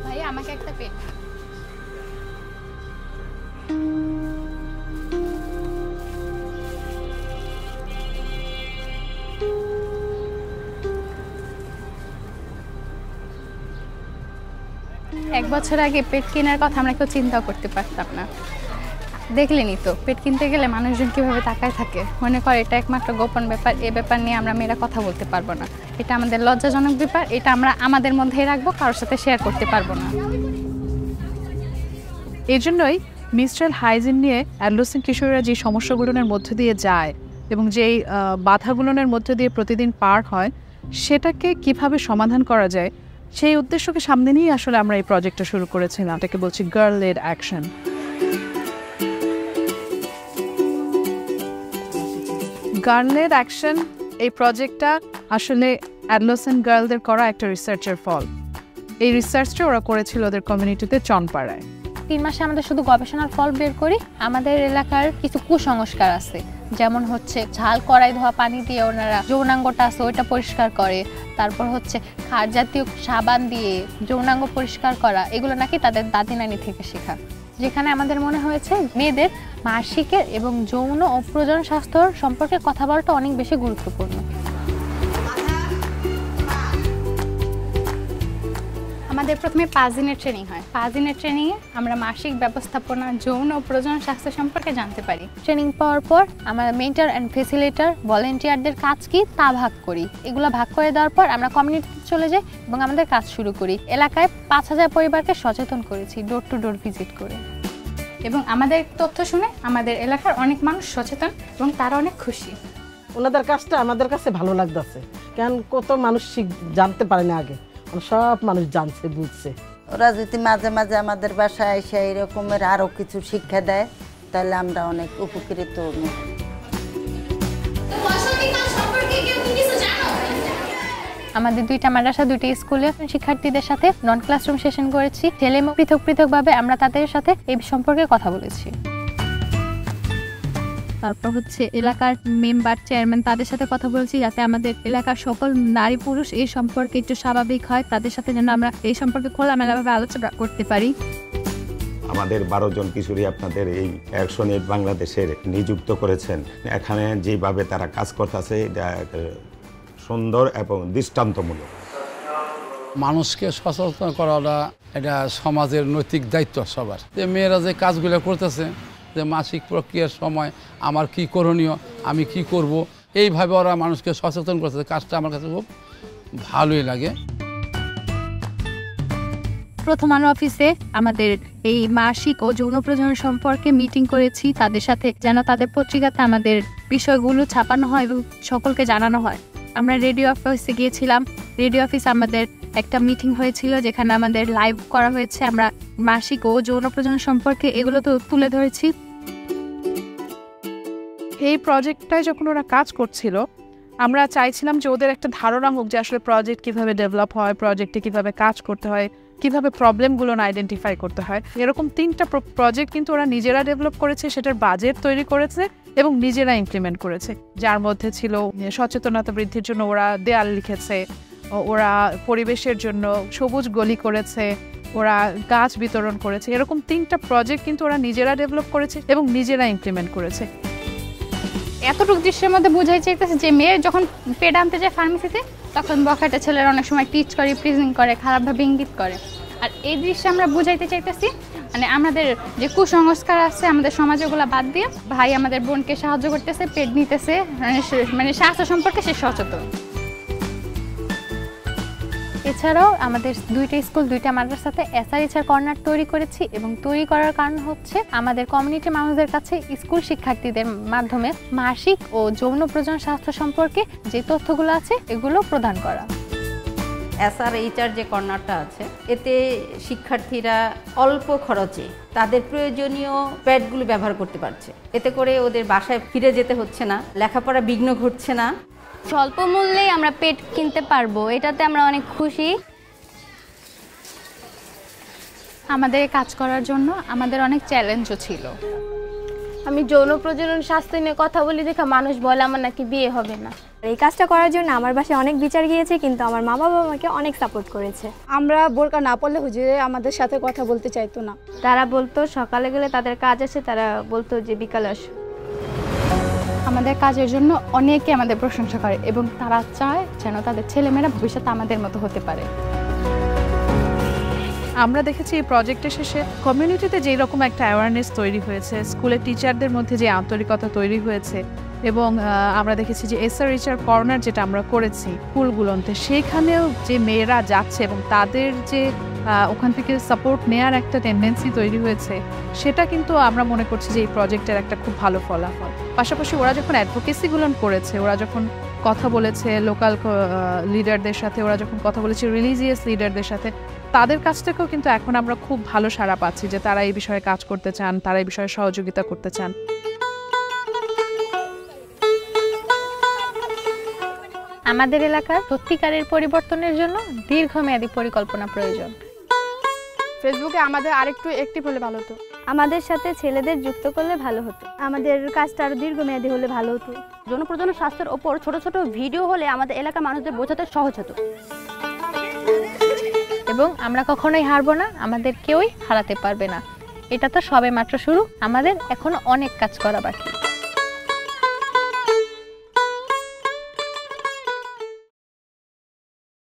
ভাই আমাকে একটা পেন। এক বছর আগে পেট কেনার কথা আমরা কেউ চিন্তা করতে পারতাম না। দেখলেনি তো পেট কিনতে গেলে মানুষজন কিভাবে তাকায় থাকে, মনে করে এটা একমাত্র গোপন ব্যাপার, এই ব্যাপার নিয়ে আমরা মেয়েরা কথা বলতে পারবো না, এটা আমাদের লজ্জাজনক ব্যাপার, এটা আমরা আমাদের মধ্যেই রাখবো, কারোর সাথে শেয়ার করতে পারবো না। এই জন্যই মিনস্ট্রাল হাইজিন নিয়ে অ্যাডোলেসেন্ট কিশোরীরা যে সমস্যাগুলোর মধ্য দিয়ে যায় এবং যেই বাধাগুলোর মধ্য দিয়ে প্রতিদিন পার হয়, সেটাকে কিভাবে সমাধান করা যায় সেই উদ্দেশ্যকে সামনে নিয়ে আসলে আমরা এই প্রজেক্টটা শুরু করেছিলাম। এটাকে বলছি girl led action. Girl led action এই প্রজেক্টটা আসলে অ্যাডোলেসেন্ট গার্লদের করা একটা রিসার্চের ফল। এই রিসার্চটা ওরা করেছিল ওদের কমিউনিটিতে চনপাড়ায়। 3 মাসে আমাদের শুধু গবেষণার ফল বের করি। আমাদের এলাকার কিছু কুসংস্কার আছে, যেমন হচ্ছে ঝাল কড়াই ধোয়া পানি দিয়ে ওনারা যৌনাঙ্গটা আছে ওইটা পরিষ্কার করে, তারপর হচ্ছে খার জাতীয় সাবান দিয়ে যৌনাঙ্গ পরিষ্কার করা, এগুলো নাকি তাদের দাদি নানি থেকে শেখা। যেখানে আমাদের মনে হয়েছে মেয়েদের মাসিকের এবং যৌন ও প্রজনন স্বাস্থ্য সম্পর্কে কথা বলাটা অনেক বেশি গুরুত্বপূর্ণ। আমাদের প্রথমে 5 দিনের ট্রেনিং হয়। 5 দিনের ট্রেনিংয়ে আমরা মাসিক ব্যবস্থাপনা, যৌন ও প্রজনন স্বাস্থ্য সম্পর্কে জানতে পারি। ট্রেনিং পাওয়ার পর আমরা মেন্টর অ্যান্ড ফেসিলিটেটর ভলেন্টিয়ারদের কাজ কি তা ভাগ করি। এগুলো ভাগ করে দেওয়ার পর আমরা কমিউনিটিতে চলে যাই এবং আমাদের কাজ শুরু করি। এলাকায় 5000 পরিবারকে সচেতন করেছি ডোর টু ডোর ভিজিট করে, এবং আমাদের তথ্য শুনে আমাদের এলাকার অনেক মানুষ সচেতন এবং তারা অনেক খুশি। ওনাদের কাজটা আমাদের কাছে ভালো লাগতেছে, কারণ কত মানুষ জানতে পারে না আগে, সব মানুষ জানছে বুঝছে। ওরা যদি মাঝে মাঝে আমাদের বাসায় এসে এরকমের আরও কিছু শিক্ষা দেয় তাহলে আমরা অনেক উপকৃত হব। আমাদের 2টা মাদ্রাসা 2টি স্কুলে শিক্ষার্থীদের সাথে নন ক্লাসরুম সেশন করেছি। ছেলে পৃথক পৃথকভাবে আমরা তাদের সাথে এই সম্পর্কে কথা বলেছি। তারপর হচ্ছে এলাকার মেম্বার, চেয়ারম্যান, তাদের সাথে কথা বলছি যাতে আমাদের এলাকার সকল নারী পুরুষ এই সম্পর্কে একটু স্বাভাবিক হয়, তাদের সাথে যেন আমরা এই সম্পর্কে খোলামেলাভাবে আলোচনা করতে পারি। আমাদের 12 জন কিশোরী আপনাদের এই অ্যাকশন এইড বাংলাদেশের নিযুক্ত করেছেন। এখানে যেভাবে তারা কাজ করতেছে এটা সুন্দর এবং দৃষ্টান্তমূলক। মানুষকে সচেতন করাটা এটা সমাজের নৈতিক দায়িত্ব সবার। যে মেয়েরা যে কাজগুলো করতেছে, যে মাসিক প্রক্রিয়ার সময় আমার কি করণীয়, আমি কি করব, এইভাবে ওরা মানুষকে সচেতন করতেছে। কাজটা আমার কাছে খুব ভালোই লাগে। প্রথম আলো অফিসে আমাদের এই মাসিক ও যৌন প্রজনন সম্পর্কে মিটিং করেছি তাদের সাথে, যেন তাদের পত্রিকাতে আমাদের বিষয়গুলো ছাপানো হয় এবং সকলকে জানানো হয়। আমরা রেডিও অফিসে গিয়েছিলাম। রেডিও অফিস আমাদের একটা মিটিং হয়েছিল যেখানে আমাদের লাইভ করা হয়েছে। আমরা মাসিক ও যৌন প্রজনন সম্পর্কে এগুলো তো তুলে ধরেছি। এই প্রজেক্টটায় যখন ওরা কাজ করছিল, আমরা চাইছিলাম যে ওদের একটা ধারণা হোক যে আসলে প্রজেক্ট কিভাবে ডেভেলপ হয়, প্রজেক্টে কিভাবে কাজ করতে হয়, কিভাবে প্রবলেমগুলো আইডেন্টিফাই করতে হয়। এরকম 3টা প্রজেক্ট কিন্তু ওরা নিজেরা ডেভেলপ করেছে, সেটার বাজেট তৈরি করেছে এবং নিজেরা ইমপ্লিমেন্ট করেছে। যার মধ্যে ছিল সচেতনতা বৃদ্ধির জন্য ওরা দেয়াল লিখেছে, ওরা পরিবেশের জন্য সবুজ গলি করেছে, ওরা গাছ বিতরণ করেছে। এরকম 3টা প্রজেক্ট কিন্তু ওরা নিজেরা ডেভেলপ করেছে এবং নিজেরা ইমপ্লিমেন্ট করেছে। এতটুকু দৃশ্যের মধ্যে বোঝাই চাইতেছে যে মেয়ে যখন পেট আনতে যায় ফার্মেসিতে, তখন বখাটে ছেলেরা অনেক সময় টিচ করে, প্রিজিং করে, খারাপভাবে ইঙ্গিত করে। আর এই দৃশ্যে আমরা বুঝাইতে চাইতেছি মানে আমাদের যে কুসংস্কার আছে আমাদের সমাজে ওগুলো বাদ দিয়ে ভাই আমাদের বোনকে সাহায্য করতেছে, পেট নিতেছে, মানে স্বাস্থ্য সম্পর্কে সে সচেতন। এছাড়াও আমাদের 2টা স্কুল 2টা মাদ্রাসাতে এসআরএইচআর কর্নার তৈরি করেছি, এবং তৈরি করার কারণ হচ্ছে আমাদের কমিউনিটি মানুষদের কাছে স্কুল শিক্ষার্থীদের মাধ্যমে মাসিক ও যৌন প্রজনন স্বাস্থ্য সম্পর্কে যে তথ্যগুলো আছে এগুলো প্রদান করা। এসআরএইচআর যে কর্নারটা আছে, এতে শিক্ষার্থীরা অল্প খরচে তাদের প্রয়োজনীয় প্যাডগুলো ব্যবহার করতে পারছে। এতে করে ওদের বাসায় ফিরে যেতে হচ্ছে না, লেখাপড়া বিঘ্ন ঘটছে না। স্বল্প মূল্যেই আমরা পেট কিনতে পারবো, এটাতে আমরা অনেক খুশি। আমাদের কাজ করার জন্য আমাদের অনেক চ্যালেঞ্জও ছিল। আমি যৌন প্রজনন স্বাস্থ্য নিয়ে কথা বলি দেখে মানুষ বলে আমার নাকি বিয়ে হবে না। এই কাজটা করার জন্য আমার বাসায় অনেক বিচার গিয়েছে, কিন্তু আমার মা বাবা আমাকে অনেক সাপোর্ট করেছে। আমরা বোরকা না পরলে হুজুরে আমাদের সাথে কথা বলতে চাইতো না। তারা বলতো সকালে গেলে তাদের কাজ আছে, তারা বলতো যে বিকালে আসো। আমাদের কাজের জন্য অনেকে আমাদের প্রশংসা করে এবং তারা চায় যেন তাদের ছেলেমেয়েরা ভবিষ্যতে আমাদের মতো হতে পারে। আমরা দেখেছি এই প্রজেক্টের শেষে কমিউনিটিতে যেই রকম একটা অ্যাওয়ারনেস তৈরি হয়েছে, স্কুলের টিচারদের মধ্যে যে আন্তরিকতা তৈরি হয়েছে, এবং আমরা দেখেছি যে SRHR কর্নার যেটা আমরা করেছি স্কুলগুলোতে, সেখানেও যে মেয়েরা যাচ্ছে এবং তাদের যে ওখান থেকে সাপোর্ট নেওয়ার একটা টেন্ডেন্সি তৈরি হয়েছে, সেটা কিন্তু আমরা মনে করছি যে এই প্রজেক্টের একটা খুব ভালো ফলাফল। পাশাপাশি ওরা যখন অ্যাডভোকেসিগুলো করেছে, ওরা যখন কথা বলেছে লোকাল লিডারদের সাথে, ওরা যখন কথা বলেছে রিলিজিয়াস লিডারদের সাথে, তাদের কাছ থেকেও কিন্তু এখন আমরা খুব ভালো সাড়া পাচ্ছি যে তারা এই বিষয়ে কাজ করতে চান, তারা এই বিষয়ে সহযোগিতা করতে চান। আমাদের এলাকার সত্যিকারের পরিবর্তনের জন্য দীর্ঘমেয়াদী পরিকল্পনা প্রয়োজন। ফেসবুকে আমাদের আরেকটু অ্যাক্টিভ হলে ভালো হতো। আমাদের সাথে ছেলেদের যুক্ত করলে ভালো হতো। আমাদের কাজটা আরো দীর্ঘমেয়াদী হলে ভালো হতো। যৌন প্রজনন স্বাস্থ্যের ওপর ছোট ছোট ভিডিও হলে আমাদের এলাকার মানুষদের বোঝাতে সহজ হতো। এবং আমরা কখনোই হারবো না, আমাদের কেউই হারাতে পারবে না। এটা তো সবে মাত্র শুরু, আমাদের এখনো অনেক কাজ করা বাকি।